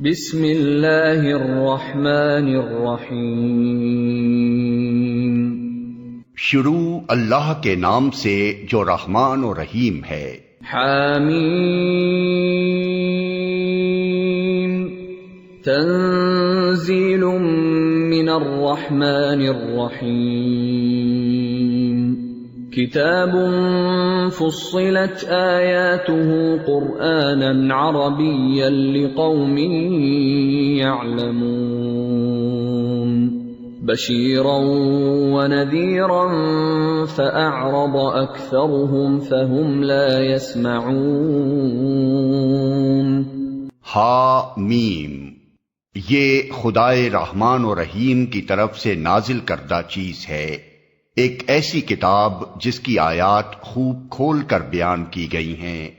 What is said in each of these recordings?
بسم اللہ الرحمن الرحیم۔ شروع اللہ کے نام سے جو رحمان و رحیم ہے۔ حامیم تنزیل من الرحمن الرحیم۔ کتاب فصلت آیاته قرآنا عربیا لقوم يعلمون بشیرا ونذیرا فأعرض أكثرهم فهم لا يسمعون۔ حامیم، یہ خدائے رحمان و رحیم کی طرف سے نازل کردہ چیز ہے، ایک ایسی کتاب جس کی آیات خوب کھول کر بیان کی گئی ہیں،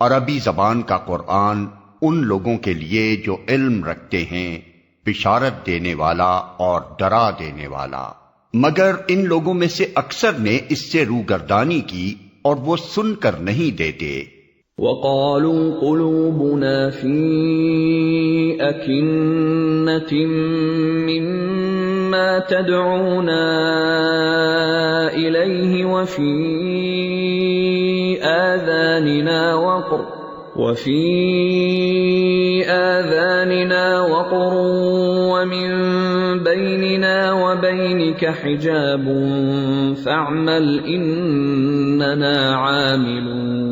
عربی زبان کا قرآن ان لوگوں کے لیے جو علم رکھتے ہیں، بشارت دینے والا اور ڈرا دینے والا، مگر ان لوگوں میں سے اکثر نے اس سے روگردانی کی اور وہ سن کر نہیں دیتے۔ وَقَالُوا قُلُوبُنَا فِي أَكِنَّةٍ مِّمَّا تَدْعُونَا إِلَيْهِ وَفِي آذَانِنَا وَقْرٌ وَمِن بَيْنِنَا وَبَيْنِكَ حِجَابٌ فَاعْمَلْ إِنَّنَا عَامِلُونَ۔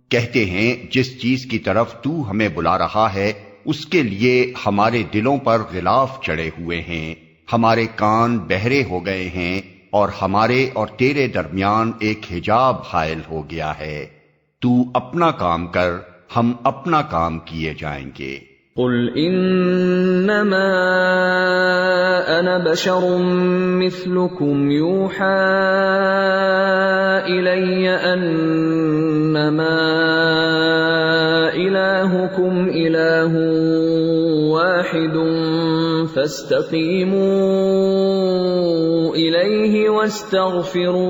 کہتے ہیں جس چیز کی طرف تو ہمیں بلا رہا ہے اس کے لیے ہمارے دلوں پر غلاف چڑھے ہوئے ہیں، ہمارے کان بہرے ہو گئے ہیں اور ہمارے اور تیرے درمیان ایک حجاب حائل ہو گیا ہے، تو اپنا کام کر، ہم اپنا کام کیے جائیں گے۔ قل انما انا بشر مثلكم يوحى الي انما الهكم اله واحد فاستقيموا اليه واستغفروه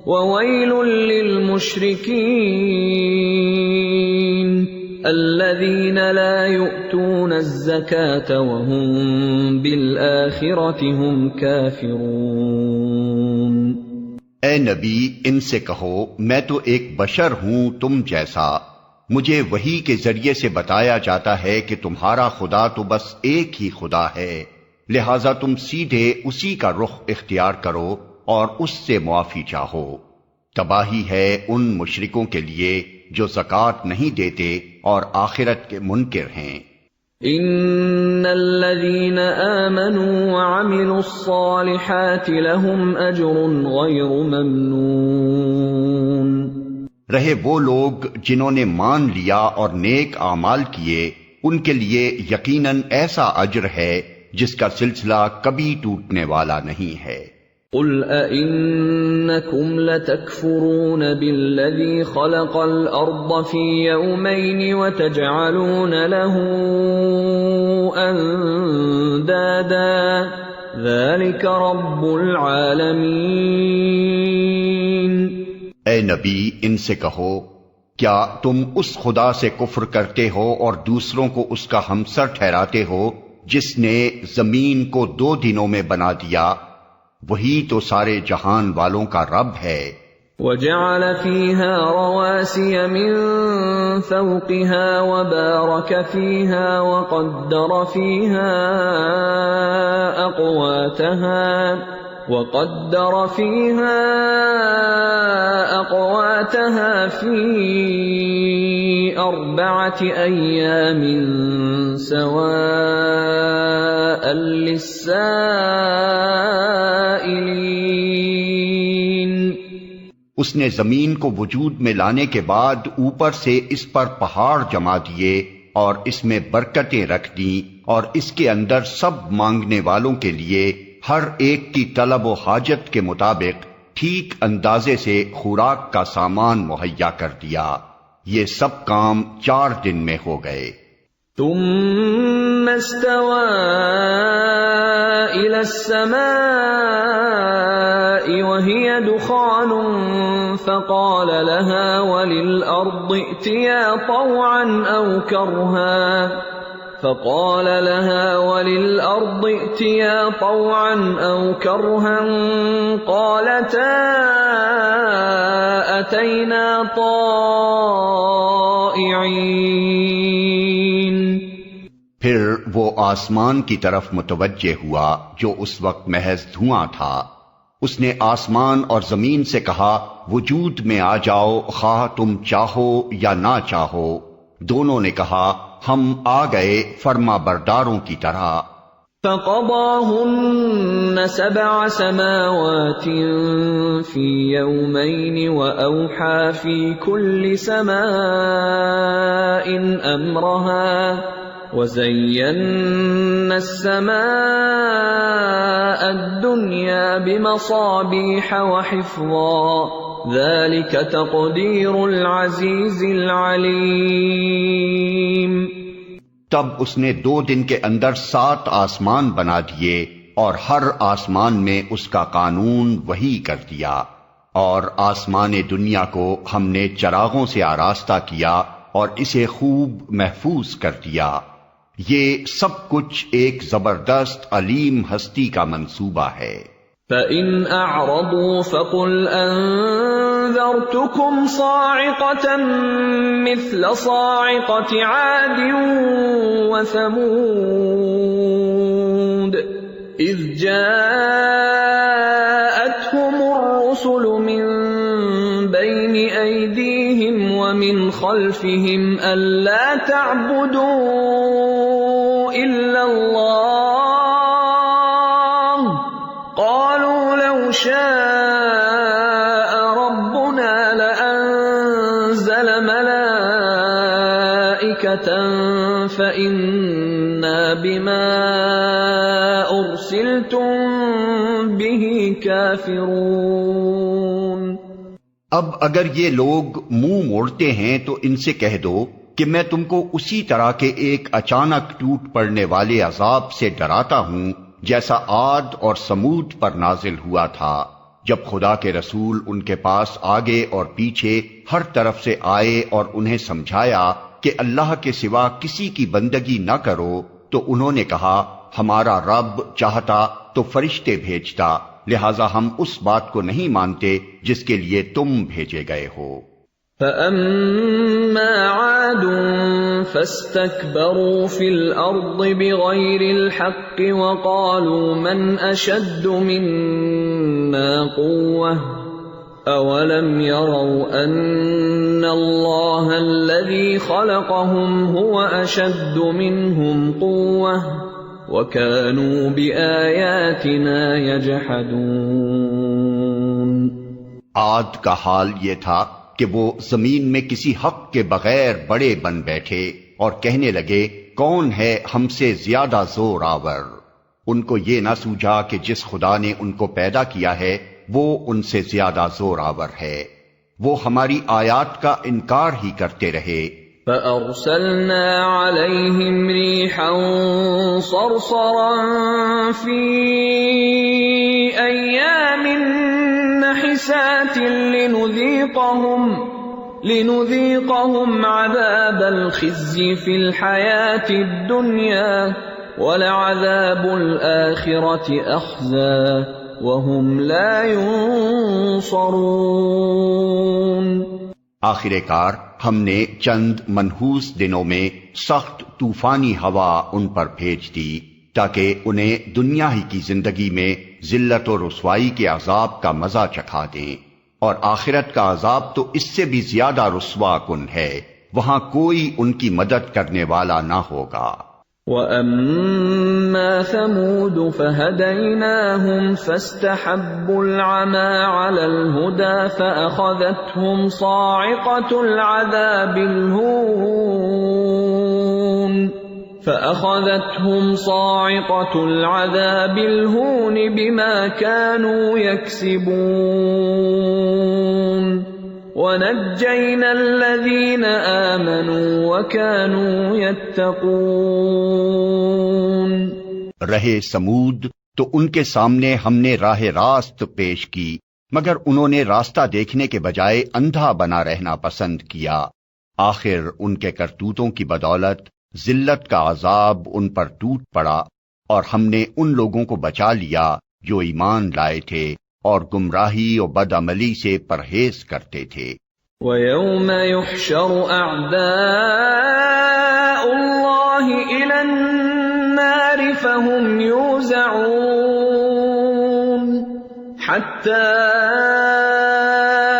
وويل للمشركين الذين لا يؤتون الزكاة وهم بالآخرة هم كافرون۔ اے نبی، ان سے کہو میں تو ایک بشر ہوں تم جیسا، مجھے وحی کے ذریعے سے بتایا جاتا ہے کہ تمہارا خدا تو بس ایک ہی خدا ہے، لہذا تم سیدھے اسی کا رخ اختیار کرو اور اس سے معافی چاہو۔ تباہی ہے ان مشرکوں کے لیے جو زکوٰۃ نہیں دیتے اور آخرت کے منکر ہیں۔ ان الذين آمنوا وعملوا الصالحات لهم اجر غیر ممنون۔ رہے وہ لوگ جنہوں نے مان لیا اور نیک اعمال کیے، ان کے لیے یقیناً ایسا اجر ہے جس کا سلسلہ کبھی ٹوٹنے والا نہیں ہے۔ قل أئنكم لتكفرون بالذي خلق الأرض في يومين وتجعلون له أندادا ذلك رب العالمين۔ اے نبی، ان سے کہو کیا تم اس خدا سے کفر کرتے ہو اور دوسروں کو اس کا ہمسر ٹھہراتے ہو جس نے زمین کو 2 دنوں میں بنا دیا؟ وہی تو سارے جہان والوں کا رب ہے۔ وَجَعَلَ فِيهَا رَوَاسِيَ مِن فَوْقِهَا وَبَارَكَ فِيهَا وَقَدَّرَ فِيهَا أَقْوَاتَهَا فِي 4 أَيَّامٍ سَوَاءً لِلسَّائِلِينَ۔ اس نے زمین کو وجود میں لانے کے بعد اوپر سے اس پر پہاڑ جما دیے اور اس میں برکتیں رکھ دیں اور اس کے اندر سب مانگنے والوں کے لیے ہر ایک کی طلب و حاجت کے مطابق ٹھیک اندازے سے خوراک کا سامان مہیا کر دیا۔ یہ سب کام 4 دن میں ہو گئے۔ ثم استوى إلى السماء وهي دخان فقال لها وللأرض ائتيا طوعا أو كرها قالتا أتينا طائعين. پھر وہ آسمان کی طرف متوجہ ہوا جو اس وقت محض دھواں تھا. اس نے آسمان اور زمین سے کہا وجود میں آ جاؤ خواہ تم چاہو یا نہ چاہو. دونوں نے کہا ہم آ گئے فرما برداروں کی طرح. فقضاهن 7 سماوات في يومين وأوحى في كل سماء أمرها وزينا السماء الدنيا بمصابيح وحفظا ذلك تقدير العزيز العليم. تب اس نے 2 دن کے اندر 7 آسمان بنا دیے اور ہر آسمان میں اس کا قانون وحی کر دیا، اور آسمان دنیا کو ہم نے چراغوں سے آراستہ کیا اور اسے خوب محفوظ کر دیا. یہ سب کچھ ایک زبردست علیم ہستی کا منصوبہ ہے. فَإِنْ أَعْرَضُوا فَقُلْ أَنذَرْتُكُمْ صَاعِقَةً مِثْلَ صَاعِقَةِ عَادٍ وَثَمُودَ إِذْ جَاءَتْهُمُ الرُّسُلُ مِنْ بَيْنِ أَيْدِيهِمْ وَمِنْ خَلْفِهِمْ أَلَّا تَعْبُدُوا إِلَّا اللَّهَ قَالُوا لَوْ شَاءَ رَبُّنَا لَأَنزَلَ مَلَائِكَةً فَإِنَّا بِمَا أُرْسِلْتُمْ بِهِ كَافِرُونَ. اب اگر یہ لوگ منہ موڑتے ہیں تو ان سے کہہ دو کہ میں تم کو اسی طرح کے ایک اچانک ٹوٹ پڑنے والے عذاب سے ڈراتا ہوں جیسا عاد اور سمود پر نازل ہوا تھا، جب خدا کے رسول ان کے پاس آگے اور پیچھے ہر طرف سے آئے اور انہیں سمجھایا کہ اللہ کے سوا کسی کی بندگی نہ کرو، تو انہوں نے کہا ہمارا رب چاہتا تو فرشتے بھیجتا، لہذا ہم اس بات کو نہیں مانتے جس کے لیے تم بھیجے گئے ہو. فَأَمَّا عَادٌ فَاسْتَكْبَرُوا فِي الْأَرْضِ بِغَيْرِ الْحَقِّ وَقَالُوا مَنْ أَشَدُّ مِنَّا قُوَّةً أَوَلَمْ يَرَوْا أَنَّ اللَّهَ الَّذِي خَلَقَهُمْ هُوَ أَشَدُّ مِنْهُمْ قُوَّةً وَكَانُوا بِآيَاتِنَا يَجْحَدُونَ. عاد کا حال یہ تھا کہ وہ زمین میں کسی حق کے بغیر بڑے بن بیٹھے اور کہنے لگے کون ہے ہم سے زیادہ زور آور. ان کو یہ نہ سوجھا کہ جس خدا نے ان کو پیدا کیا ہے وہ ان سے زیادہ زور آور ہے. وہ ہماری آیات کا انکار ہی کرتے رہے. فَأَرْسَلْنَا عَلَيْهِمْ رِيحًا صَرْصَرًا فِي أَيَّامٍ نَحِسَاتٍ لِنُذِيقَهُمْ عَذَابَ الْخِزْيِ فِي الْحَيَاةِ الدُّنْيَا وَلَعَذَابُ الْآخِرَةِ أَخْزَىٰ وَهُمْ لَا يُنصَرُونَ. آخر کار ہم نے چند منحوس دنوں میں سخت طوفانی ہوا ان پر بھیج دی تاکہ انہیں دنیا ہی کی زندگی میں ذلت و رسوائی کے عذاب کا مزہ چکھا دیں، اور آخرت کا عذاب تو اس سے بھی زیادہ رسوا کن ہے، وہاں کوئی ان کی مدد کرنے والا نہ ہوگا. وَأَمَّا ثَمُودُ فَهَدَيْنَاهُمْ فَاسْتَحَبُّوا الْعَمَىٰ عَلَى الْهُدَىٰ فَأَخَذَتْهُمْ صَاعِقَةُ الْعَذَابِ الْهُونِ بِمَا كَانُوا يَكْسِبُونَ. وَنَجَّيْنَا الَّذِينَ آمَنُوا وَكَانُوا يَتَّقُونَ۔ رہے سمود تو ان کے سامنے ہم نے راہ راست پیش کی، مگر انہوں نے راستہ دیکھنے کے بجائے اندھا بنا رہنا پسند کیا۔ آخر ان کے کرتوتوں کی بدولت ذلت کا عذاب ان پر ٹوٹ پڑا، اور ہم نے ان لوگوں کو بچا لیا جو ایمان لائے تھے اور گمراہی اور بدعملی سے پرہیز کرتے تھے۔ وَيَوْمَ يُحْشَرُ أَعْدَاءُ اللَّهِ إِلَى النَّارِ فَهُمْ يُوزَعُونَ حَتَّى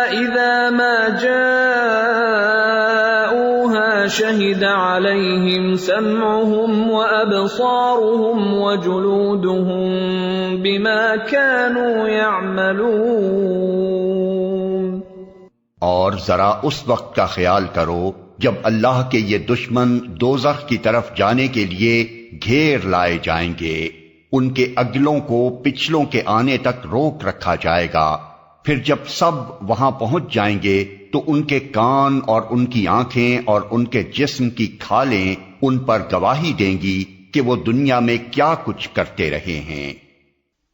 إِذَا مَا جَاءُوهَا شَهِدَ عَلَيْهِمْ سَمْعُهُمْ وَأَبْصَارُهُمْ وَجُلُودُهُمْ بِمَا كَانُوا يَعْمَلُونَ۔ اور ذرا اس وقت کا خیال کرو جب اللہ کے یہ دشمن دوزخ کی طرف جانے کے لیے گھیر لائے جائیں گے، ان کے اگلوں کو پچھلوں کے آنے تک روک رکھا جائے گا، پھر جب سب وہاں پہنچ جائیں گے تو ان کے کان اور ان کی آنکھیں اور ان کے جسم کی کھالیں ان پر گواہی دیں گی کہ وہ دنیا میں کیا کچھ کرتے رہے ہیں۔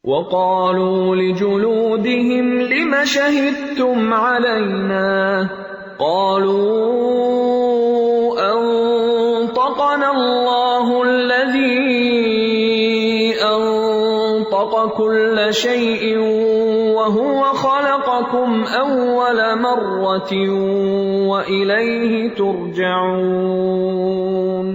وَقَالُوا لِجُلُودِهِمْ لِمَ شَهِدتُّمْ عَلَيْنَا قَالُوا أَنطَقَنَا اللَّهُ الَّذِي أَنطَقَ كُلَّ شَيْءٍ وَهُوَ خَلَقَكُمْ أَوَّلَ مَرَّةٍ وَإِلَيْهِ تُرْجَعُونَ۔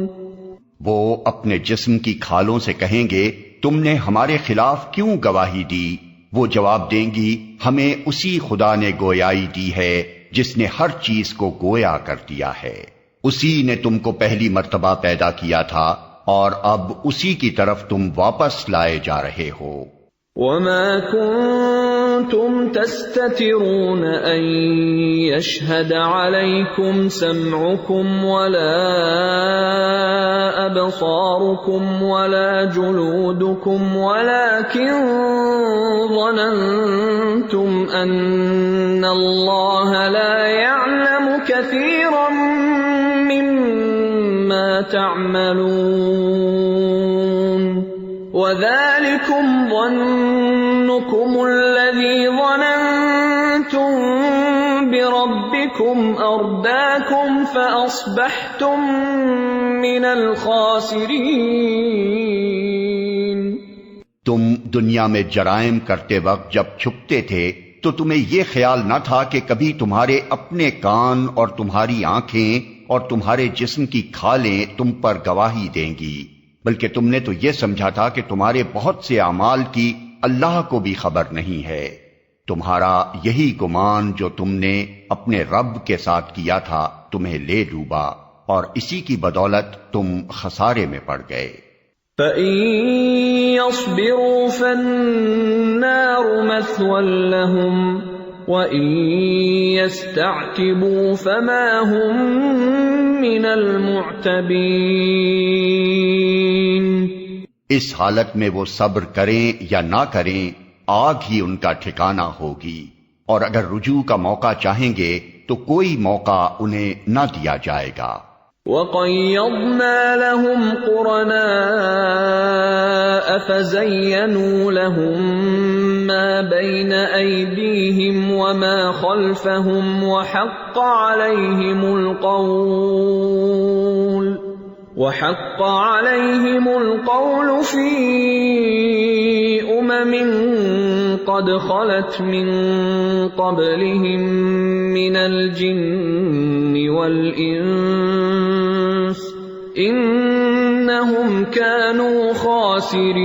وہ اپنے جسم کی کھالوں سے کہیں گے تم نے ہمارے خلاف کیوں گواہی دی؟ وہ جواب دیں گی ہمیں اسی خدا نے گویائی دی ہے جس نے ہر چیز کو گویا کر دیا ہے، اسی نے تم کو پہلی مرتبہ پیدا کیا تھا اور اب اسی کی طرف تم واپس لائے جا رہے ہو۔ وَمَا كُنتُمْ تَسْتَتِرُونَ أَن يَشْهَدَ عَلَيْكُمْ سَمْعُكُمْ وَلَا أَبْصَارُكُمْ وَلَا جُلُودُكُمْ وَلَكِنْ ظَنَنْتُمْ أَنَّ اللَّهَ لَا يَعْلَمُ كَثِيرًا مِّمَّا تَعْمَلُونَ وَذَلِكُمْ ظَنُّكُمُ الَّذِي ظَنَنْتُمْ بِرَبِّكُمْ أَرْدَاكُمْ فَأَصْبَحْتُمْ مِنَ الْخَاسِرِينَ۔ تم دنیا میں جرائم کرتے وقت جب چھپتے تھے تو تمہیں یہ خیال نہ تھا کہ کبھی تمہارے اپنے کان اور تمہاری آنکھیں اور تمہارے جسم کی کھالیں تم پر گواہی دیں گی، بلکہ تم نے تو یہ سمجھا تھا کہ تمہارے بہت سے اعمال کی اللہ کو بھی خبر نہیں ہے۔ تمہارا یہی گمان جو تم نے اپنے رب کے ساتھ کیا تھا تمہیں لے ڈوبا، اور اسی کی بدولت تم خسارے میں پڑ گئے۔ فَإِن يَصْبِرُوا فَالنَّارُ مَثْوًى لَّهُمْ وَإِن يَسْتَعْتِبُوا فَمَا هُمْ مِنَ الْمُعْتَبِينَ۔ اس حالت میں وہ صبر کریں یا نہ کریں آگ ہی ان کا ٹھکانہ ہوگی، اور اگر رجوع کا موقع چاہیں گے تو کوئی موقع انہیں نہ دیا جائے گا۔ وَقَيَّضْنَا لَهُمْ قُرَنَاءَ فَزَيَّنُوا لَهُم مَّا بَيْنَ أَيْدِيهِمْ وَمَا خَلْفَهُمْ وَحَقَّ عَلَيْهِمُ الْقَوْلُ فِي قَدْ خَلَتْ مِن قَبْلِهِم مِّنَ الْجِنِّ وَالْإِنسِ إِنَّهُمْ كَانُوا خَاسِرِينَ۔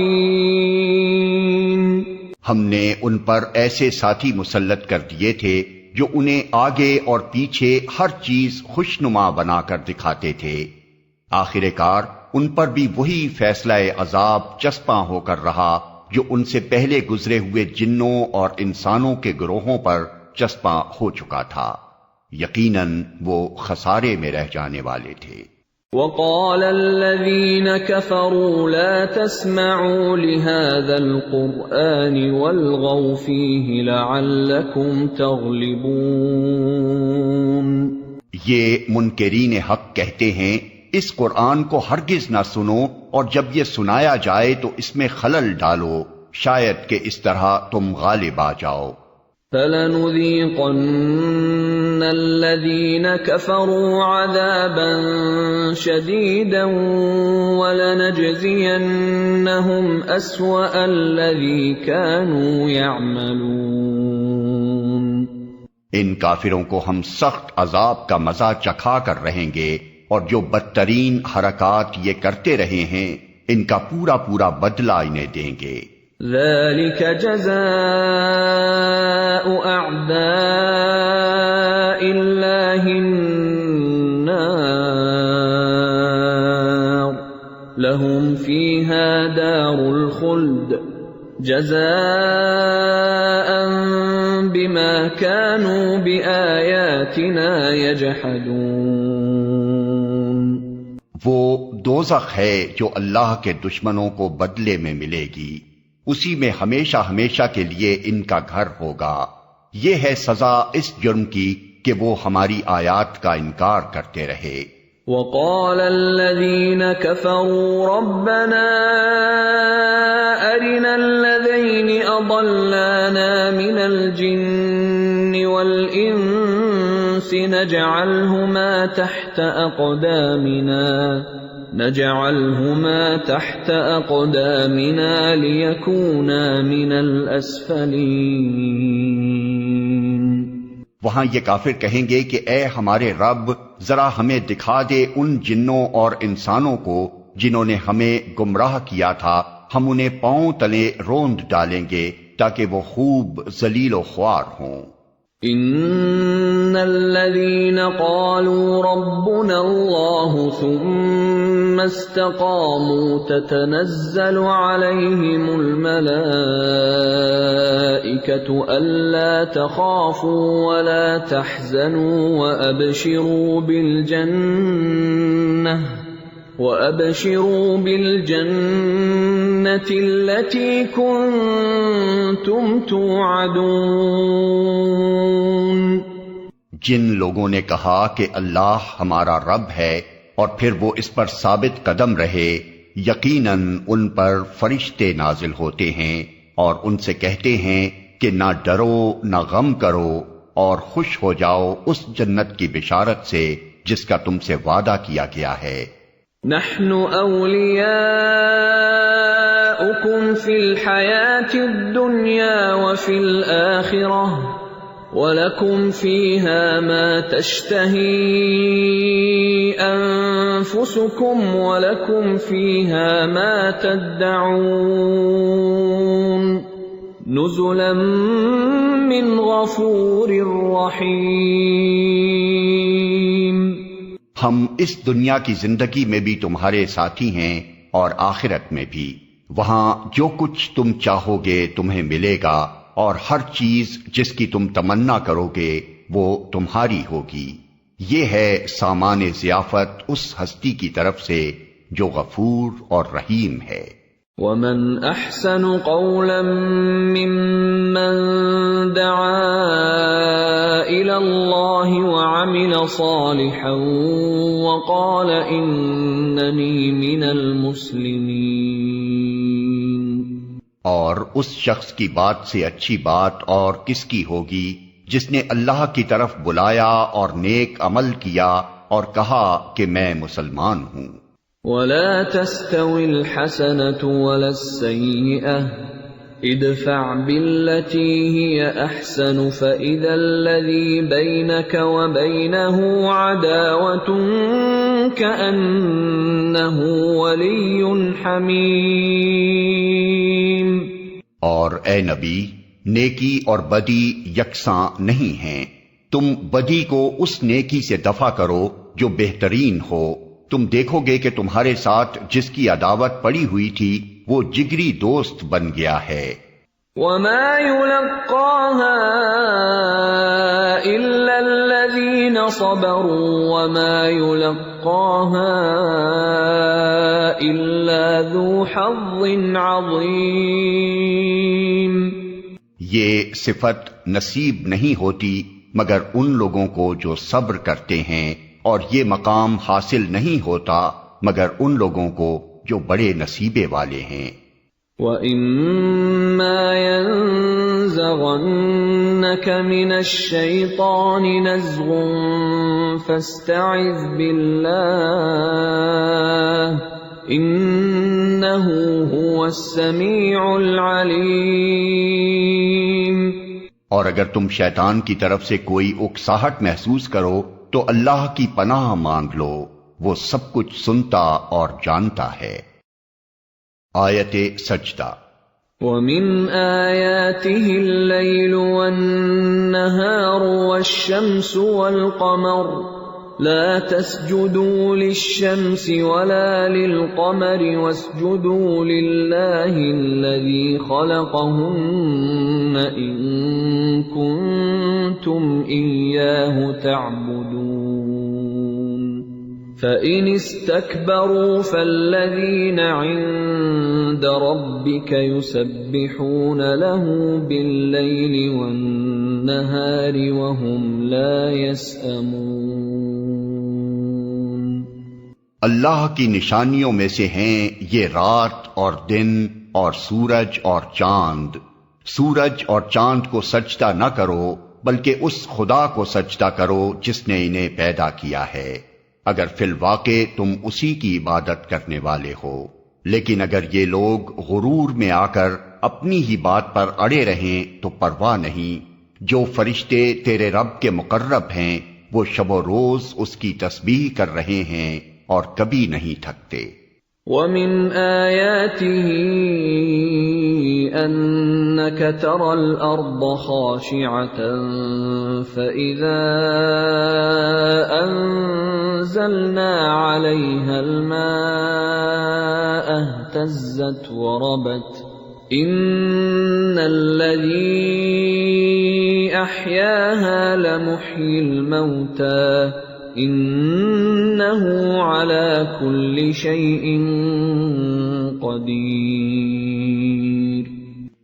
ہم نے ان پر ایسے ساتھی مسلط کر دیے تھے جو انہیں آگے اور پیچھے ہر چیز خوشنما بنا کر دکھاتے تھے۔ آخر کار ان پر بھی وہی فیصلہ عذاب چسپاں ہو کر رہا جو ان سے پہلے گزرے ہوئے جنوں اور انسانوں کے گروہوں پر چسپاں ہو چکا تھا۔ یقیناً وہ خسارے میں رہ جانے والے تھے۔ وقال الذين كفروا لا تسمعوا لهذا القرآن والغوا فيه لعلكم تغلبون. یہ منکرین حق کہتے ہیں اس قرآن کو ہرگز نہ سنو اور جب یہ سنایا جائے تو اس میں خلل ڈالو شاید کہ اس طرح تم غالب آ جاؤ. فَلَنُذِيقَنَّ الَّذِينَ كَفَرُوا عَذَابًا شَدِيدًا وَلَنَجْزِيَنَّهُمْ أَسْوَأَ الَّذِي كَانُوا يَعْمَلُونَ. ان کافروں کو ہم سخت عذاب کا مزہ چکھا کر رہیں گے اور جو بدترین حرکات یہ کرتے رہے ہیں ان کا پورا پورا بدلہ انہیں دیں گے. ذَلِكَ جَزَاءُ أَعْدَاءِ اللَّهِ النَّارُ لَهُمْ فِيهَا دَارُ الْخُلْدِ جَزَاءً بِمَا كَانُوا بِآيَاتِنَا يَجْحَدُونَ. وہ دوزخ ہے جو اللہ کے دشمنوں کو بدلے میں ملے گی، اسی میں ہمیشہ ہمیشہ کے لیے ان کا گھر ہوگا. یہ ہے سزا اس جرم کی کہ وہ ہماری آیات کا انکار کرتے رہے. وقال الذين كفروا ربنا أرنا الذين أضلانا من الجن والإنس نجعلهما تحت أقدامنا ليكونا من الأسفلين. وہاں یہ کافر کہیں گے کہ اے ہمارے رب ذرا ہمیں دکھا دے ان جنوں اور انسانوں کو جنہوں نے ہمیں گمراہ کیا تھا، ہم انہیں پاؤں تلے روند ڈالیں گے تاکہ وہ خوب ذلیل و خوار ہوں. ان الذين قالوا ربنا الله ثم استقاموا تتنزل عليهم الملائكة ألا تخافوا ولا تحزنوا وأبشروا بالجنة التي كنتم توعدون. جن لوگوں نے کہا کہ اللہ ہمارا رب ہے اور پھر وہ اس پر ثابت قدم رہے، یقیناً ان پر فرشتے نازل ہوتے ہیں اور ان سے کہتے ہیں کہ نہ ڈرو نہ غم کرو اور خوش ہو جاؤ اس جنت کی بشارت سے جس کا تم سے وعدہ کیا گیا ہے. نحن اولیاؤکم فی الحیاة الدنیا وفی الآخرہ وَلَكُمْ فِيهَا مَا تَشْتَهِي أَنفُسُكُمْ وَلَكُمْ فِيهَا مَا تَدَّعُونَ نُزُلًا مِّنْ غَفُورٍ رَّحِيمٍ. ہم اس دنیا کی زندگی میں بھی تمہارے ساتھی ہیں اور آخرت میں بھی. وہاں جو کچھ تم چاہو گے تمہیں ملے گا اور ہر چیز جس کی تم تمنا کرو گے وہ تمہاری ہوگی. یہ ہے سامان ضیافت اس ہستی کی طرف سے جو غفور اور رحیم ہے. وَمَنْ أَحْسَنُ قَوْلًا مِّمَّنْ دَعَا إِلَى اللَّهِ وَعَمِلَ صَالِحًا وَقَالَ إِنَّنِي مِنَ الْمُسْلِمِينَ. اور اس شخص کی بات سے اچھی بات اور کس کی ہوگی جس نے اللہ کی طرف بلایا اور نیک عمل کیا اور کہا کہ میں مسلمان ہوں. وَلَا تَسْتَوِي الْحَسَنَةُ وَلَا السَّيِّئَةُ ادْفَعْ بِالَّتِي هِيَ أَحْسَنُ فَإِذَا الَّذِي بَيْنَكَ وَبَيْنَهُ عَدَاوَةٌ كَأَنَّهُ وَلِيٌّ حَمِيمٌ. اور اے نبی، نیکی اور بدی یکساں نہیں ہیں. تم بدی کو اس نیکی سے دفع کرو جو بہترین ہو. تم دیکھو گے کہ تمہارے ساتھ جس کی عداوت پڑی ہوئی تھی وہ جگری دوست بن گیا ہے. وما يلقاها إلا الذين صبروا وما يلقاها إلا ذو حظ عظيم۔ یہ صفت نصیب نہیں ہوتی مگر ان لوگوں کو جو صبر کرتے ہیں، اور یہ مقام حاصل نہیں ہوتا مگر ان لوگوں کو جو بڑے نصیبے والے ہیں۔ وَإِمَّا يَنزَغَنَّكَ مِنَ الشَّيْطَانِ نَزْغٌ فَاسْتَعِذْ بِاللَّهِ إِنَّهُ هُوَ السَّمِيعُ الْعَلِيمُ۔ اور اگر تم شیطان کی طرف سے کوئی اکساہٹ محسوس کرو تو اللہ کی پناہ مانگ لو، وہ سب کچھ سنتا اور جانتا ہے۔ آیت سجدہ۔ وَمِنْ آيَاتِهِ اللَّيْلُ وَالنَّهَارُ وَالشَّمْسُ وَالْقَمَرُ لَا تَسْجُدُوا لِلشَّمْسِ وَلَا لِلْقَمَرِ وَاسْجُدُوا لِلَّهِ الَّذِي خَلَقَهُنَّ إِن كُنتُمْ إِيَّاهُ تَعْبُدُونَ فَإِنِ اسْتَكْبَرُوا فَالَّذِينَ عِندَ رَبِّكَ يُسَبِّحُونَ لَهُ بِاللَّيْلِ وَالنَّهَارِ وَهُمْ لَا يَسْأَمُونَ۔ اللہ کی نشانیوں میں سے ہیں یہ رات اور دن اور سورج اور چاند۔ سورج اور چاند کو سجدہ نہ کرو بلکہ اس خدا کو سجدہ کرو جس نے انہیں پیدا کیا ہے، اگر فی الواقع تم اسی کی عبادت کرنے والے ہو۔ لیکن اگر یہ لوگ غرور میں آ کر اپنی ہی بات پر اڑے رہیں تو پرواہ نہیں، جو فرشتے تیرے رب کے مقرب ہیں وہ شب و روز اس کی تسبیح کر رہے ہیں اور کبھی نہیں تھکتے۔ وَمِنْ آيَاتِهِ أَنَّكَ تَرَى الْأَرْضَ خَاشِعَةً فَإِذَا أَنزَلْنَا عَلَيْهَا الْمَاءَ اهْتَزَّتْ وَرَبَتْ إِنَّ الَّذِي أَحْيَاهَا لَمُحْيِي الْمَوْتَى إِنَّهُ عَلَى كُلِّ شَيْءٍ قَدِيرٌ۔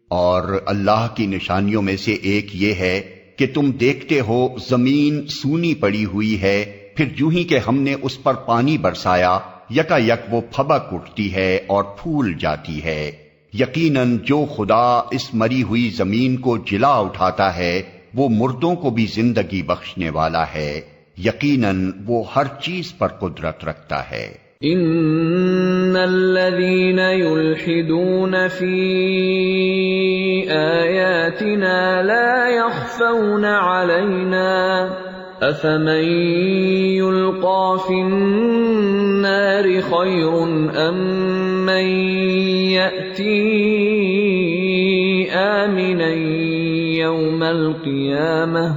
اور اللہ کی نشانیوں میں سے ایک یہ ہے کہ تم دیکھتے ہو زمین سونی پڑی ہوئی ہے، پھر یوں ہی کہ ہم نے اس پر پانی برسایا یکا یک وہ پھبک اٹھتی ہے اور پھول جاتی ہے۔ یقیناً جو خدا اس مری ہوئی زمین کو جلا اٹھاتا ہے وہ مردوں کو بھی زندگی بخشنے والا ہے، یقیناً وہ ہر چیز پر قدرت رکھتا ہے۔ ان الذين يلحدون في آياتنا لا يخفون علينا افمن يلقى في النار خير ام من يأتي آمنا يوم القيامة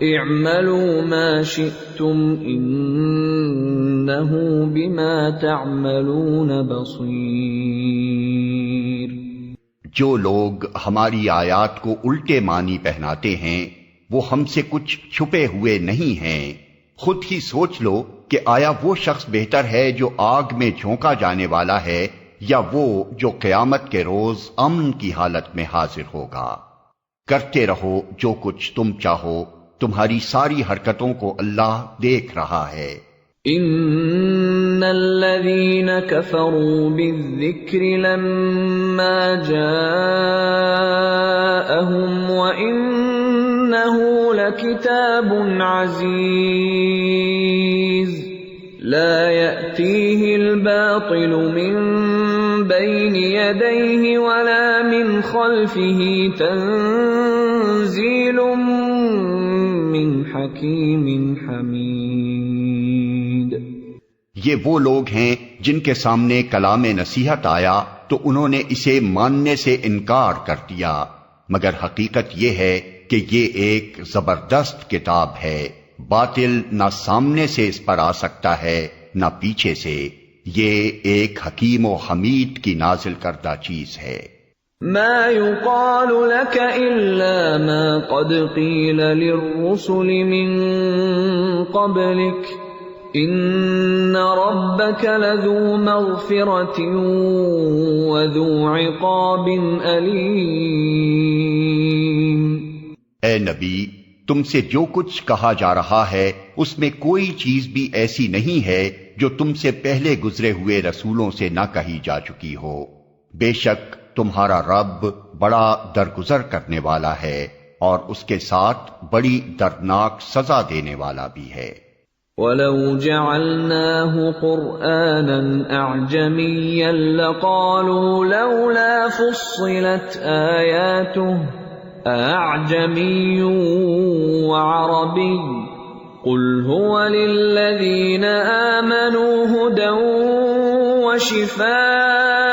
اعملوا ما شئتم انه بما تعملون بصیر۔ جو لوگ ہماری آیات کو الٹے معنی پہناتے ہیں وہ ہم سے کچھ چھپے ہوئے نہیں ہیں۔ خود ہی سوچ لو کہ آیا وہ شخص بہتر ہے جو آگ میں جھونکا جانے والا ہے یا وہ جو قیامت کے روز امن کی حالت میں حاضر ہوگا۔ کرتے رہو جو کچھ تم چاہو، تمہاری ساری حرکتوں کو اللہ دیکھ رہا ہے۔ ان الذين كفروا بالذكر لما جاءهم وانه لكتاب عزيز لا يأتيه الباطل من بين يديه ولا من خلفه تنزيل من حكيم حميد۔ یہ وہ لوگ ہیں جن کے سامنے کلام نصیحت آیا تو انہوں نے اسے ماننے سے انکار کر دیا، مگر حقیقت یہ ہے کہ یہ ایک زبردست کتاب ہے، باطل نہ سامنے سے اس پر آ سکتا ہے نہ پیچھے سے، یہ ایک حکیم و حمید کی نازل کردہ چیز ہے۔ ما يقال لك إلا ما قد قيل للرسل من قبلك إن ربك لذو مغفرة وذو عقاب أليم۔ اے نبی، تم سے جو کچھ کہا جا رہا ہے اس میں کوئی چیز بھی ایسی نہیں ہے جو تم سے پہلے گزرے ہوئے رسولوں سے نہ کہی جا چکی ہو۔ بے شک تمہارا رب بڑا درگزر کرنے والا ہے اور اس کے ساتھ بڑی دردناک سزا دینے والا بھی ہے۔ وَلَوْ جَعَلْنَاهُ قُرْآنًا أَعْجَمِيًّا لَقَالُوا لَوْلَا فُصِّلَتْ آيَاتُهُ أَأَعْجَمِيٌّ وَعَرَبِيٌّ قُلْ هُوَ لِلَّذِينَ آمَنُوا هُدًى وَشِفَاءٌ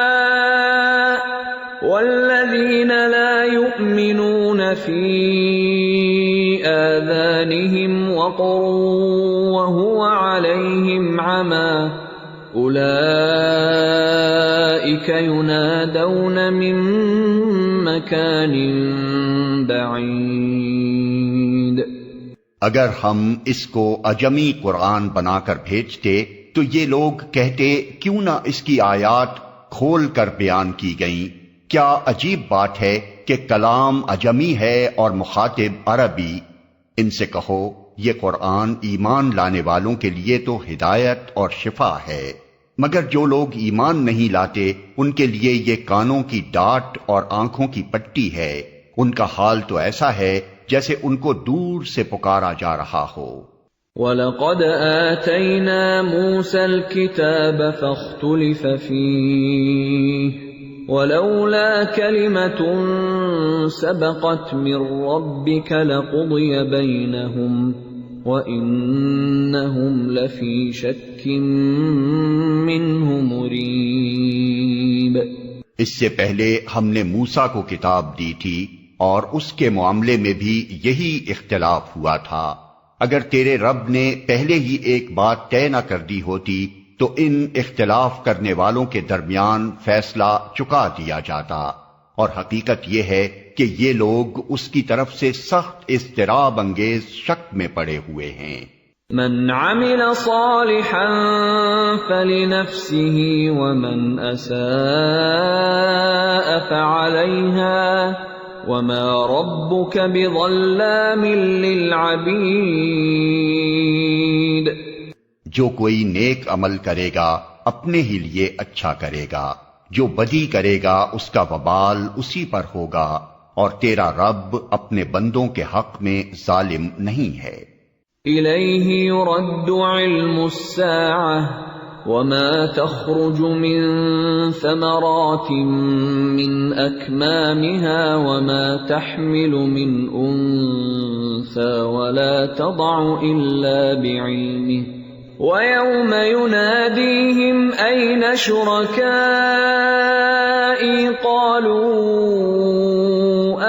وَالَّذِينَ لَا يُؤْمِنُونَ فِي آذَانِهِمْ وَقْرٌ وَهُوَ عَلَيْهِمْ عَمًى أُولَئِكَ يُنَادَوْنَ مِن مَّكَانٍ بَعِيدٍ۔ اگر ہم اس کو اجمی قرآن بنا کر بھیجتے تو یہ لوگ کہتے کیوں نہ اس کی آیات کھول کر بیان کی گئیں، کیا عجیب بات ہے کہ کلام اجمی ہے اور مخاطب عربی۔ ان سے کہو یہ قرآن ایمان لانے والوں کے لیے تو ہدایت اور شفا ہے، مگر جو لوگ ایمان نہیں لاتے ان کے لیے یہ کانوں کی ڈاٹ اور آنکھوں کی پٹی ہے۔ ان کا حال تو ایسا ہے جیسے ان کو دور سے پکارا جا رہا ہو۔ وَلَقَدْ آتَيْنَا مُوسَى الْكِتَابَ فَاخْتُلِفَ فِيهِ وَلَوْلَا كَلِمَةٌ سَبَقَتْ مِنْ رَبِّكَ لَقُضِيَ بَيْنَهُمْ وَإِنَّهُمْ لَفِي شَكٍّ مِّنْهُ مُرِيبٍ۔ اس سے پہلے ہم نے موسیٰ کو کتاب دی تھی اور اس کے معاملے میں بھی یہی اختلاف ہوا تھا۔ اگر تیرے رب نے پہلے ہی ایک بات طے نہ کر دی ہوتی تو ان اختلاف کرنے والوں کے درمیان فیصلہ چکا دیا جاتا، اور حقیقت یہ ہے کہ یہ لوگ اس کی طرف سے سخت اضطراب انگیز شک میں پڑے ہوئے ہیں۔ من عمل صالحا فلنفسه ومن اساء فعليها وما ربك بظلام للعبید۔ جو کوئی نیک عمل کرے گا اپنے ہی لیے اچھا کرے گا، جو بدی کرے گا اس کا وبال اسی پر ہوگا، اور تیرا رب اپنے بندوں کے حق میں ظالم نہیں ہے۔ الیہ یرد علم الساعة وما تخرج من ثمرات من اکمامها وما تحمل من انثى ولا تضع الا بعلمه وَيَوْمَ يُنَادِيهِمْ أَيْنَ شُرَكَائِي قَالُوا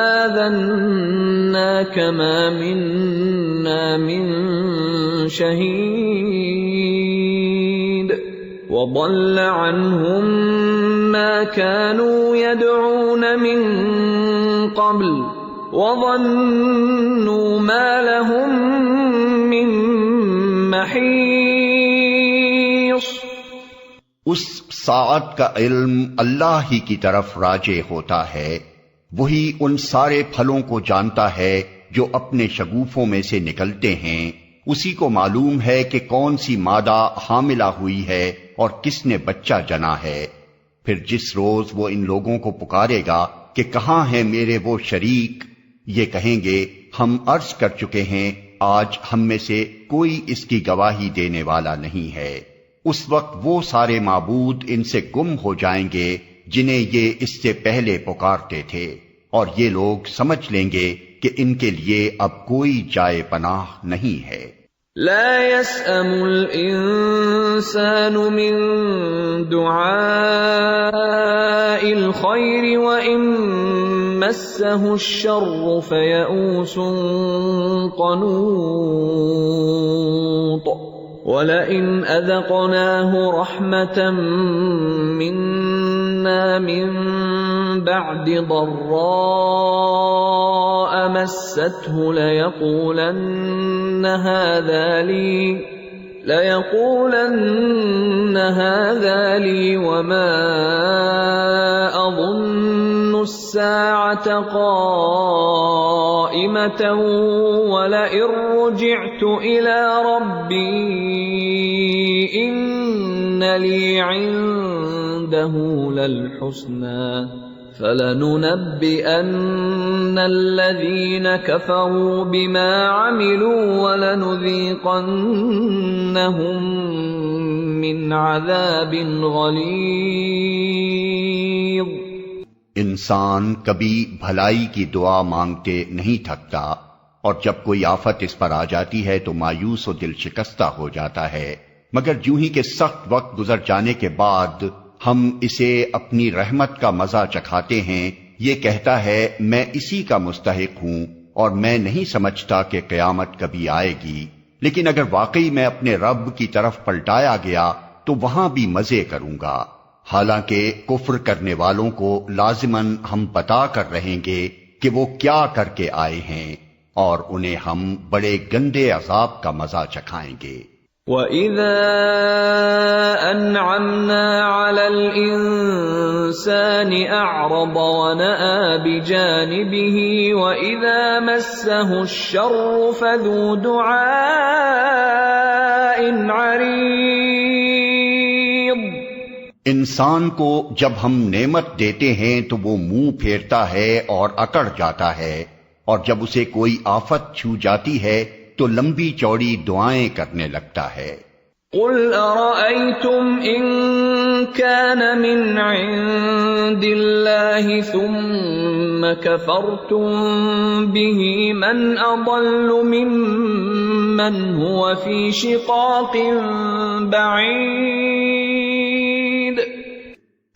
آذَنَّاكَ مَا مِنَّا مِن شَهِيدٍ وَضَلَّ عَنْهُمْ مَا كَانُوا يَدْعُونَ مِن قَبْلُ وَظَنُّوا مَا لَهُم مِّن محیص۔ اس ساعت کا علم اللہ ہی کی طرف راجع ہوتا ہے، وہی ان سارے پھلوں کو جانتا ہے جو اپنے شگوفوں میں سے نکلتے ہیں، اسی کو معلوم ہے کہ کون سی مادہ حاملہ ہوئی ہے اور کس نے بچہ جنا ہے۔ پھر جس روز وہ ان لوگوں کو پکارے گا کہ کہاں ہیں میرے وہ شریک، یہ کہیں گے ہم عرض کر چکے ہیں آج ہم میں سے کوئی اس کی گواہی دینے والا نہیں ہے۔ اس وقت وہ سارے معبود ان سے گم ہو جائیں گے جنہیں یہ اس سے پہلے پکارتے تھے، اور یہ لوگ سمجھ لیں گے کہ ان کے لیے اب کوئی جائے پناہ نہیں ہے۔ لا يسأم الإنسان من دعاء الخير وإن مسه الشر فيئوس قنوط ولئن أذقناه رحمة منا من بعد ضراء مسته ليقولن هذا لي وما أظن الساعة قائمة ولئن رجعت إلى ربي إن لي عنده للحسنى فلننبئن الذين كفروا بما عملوا ولنذيقنهم من عذاب غلیظ۔ انسان کبھی بھلائی کی دعا مانگتے نہیں تھکتا، اور جب کوئی آفت اس پر آ جاتی ہے تو مایوس و دل شکستہ ہو جاتا ہے، مگر یوں ہی کہ سخت وقت گزر جانے کے بعد ہم اسے اپنی رحمت کا مزہ چکھاتے ہیں، یہ کہتا ہے میں اسی کا مستحق ہوں اور میں نہیں سمجھتا کہ قیامت کبھی آئے گی، لیکن اگر واقعی میں اپنے رب کی طرف پلٹایا گیا تو وہاں بھی مزے کروں گا۔ حالانکہ کفر کرنے والوں کو لازماً ہم بتا کر رہیں گے کہ وہ کیا کر کے آئے ہیں، اور انہیں ہم بڑے گندے عذاب کا مزہ چکھائیں گے۔ وَإِذَا أَنْعَمْنَا عَلَى الْإِنسَانِ أَعْرَضَ وَنَأَى بِجَانِبِهِ وَإِذَا مَسَّهُ الشَّرُّ فَذُو دُعَاءٍ عَرِيضٍ۔ انسان کو جب ہم نعمت دیتے ہیں تو وہ منہ پھیرتا ہے اور اکڑ جاتا ہے، اور جب اسے کوئی آفت چھو جاتی ہے تو لمبی چوڑی دعائیں کرنے لگتا ہے۔ قُلْ أَرَأَيْتُمْ إِن كَانَ مِنْ عِندِ اللَّهِ ثُمَّ كَفَرْتُمْ بِهِ مَنْ أَضَلُّ مِمَّنْ هُوَ فِي شِقَاقٍ بَعِيدٍ۔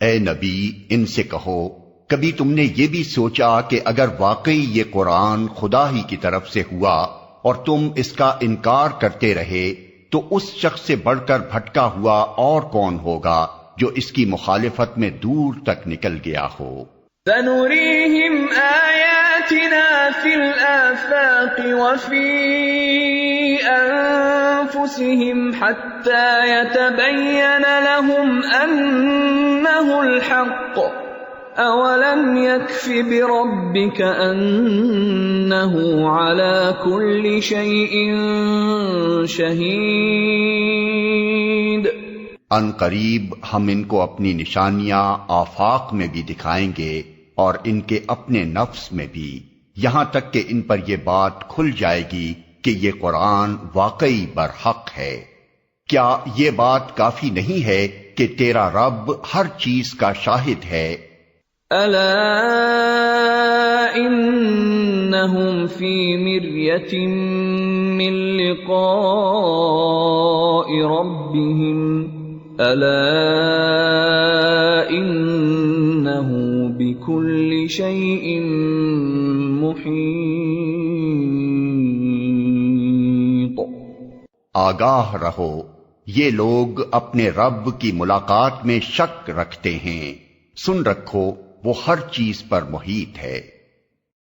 اے نبی، ان سے کہو کبھی تم نے یہ بھی سوچا کہ اگر واقعی یہ قرآن خدا ہی کی طرف سے ہوا اور تم اس کا انکار کرتے رہے تو اس شخص سے بڑھ کر بھٹکا ہوا اور کون ہوگا جو اس کی مخالفت میں دور تک نکل گیا ہو۔ سَنُرِيهِمْ آيَاتِنَا فِي الْآفَاقِ وَفِي أَنفُسِهِمْ حَتَّى يَتَبَيَّنَ لَهُمْ أَنَّهُ الْحَقُّ أَوَلَمْ يَكْفِ بِرَبِّكَ أَنَّهُ عَلَى كُلِّ شَيْءٍ شَهِيدٌ۔ ان قریب ہم ان کو اپنی نشانیاں آفاق میں بھی دکھائیں گے اور ان کے اپنے نفس میں بھی، یہاں تک کہ ان پر یہ بات کھل جائے گی کہ یہ قرآن واقعی برحق ہے۔ کیا یہ بات کافی نہیں ہے کہ تیرا رب ہر چیز کا شاہد ہے؟ أَلَا إِنَّهُمْ فِي مِرْيَةٍ مِّن لِقَاءِ رَبِّهِمْ أَلَا إِنَّهُ بِكُلِّ شَيْءٍ مُحِيطٌ۔ آگاہ رہو، یہ لوگ اپنے رب کی ملاقات میں شک رکھتے ہیں، سن رکھو وہ ہر چیز پر محیط ہے۔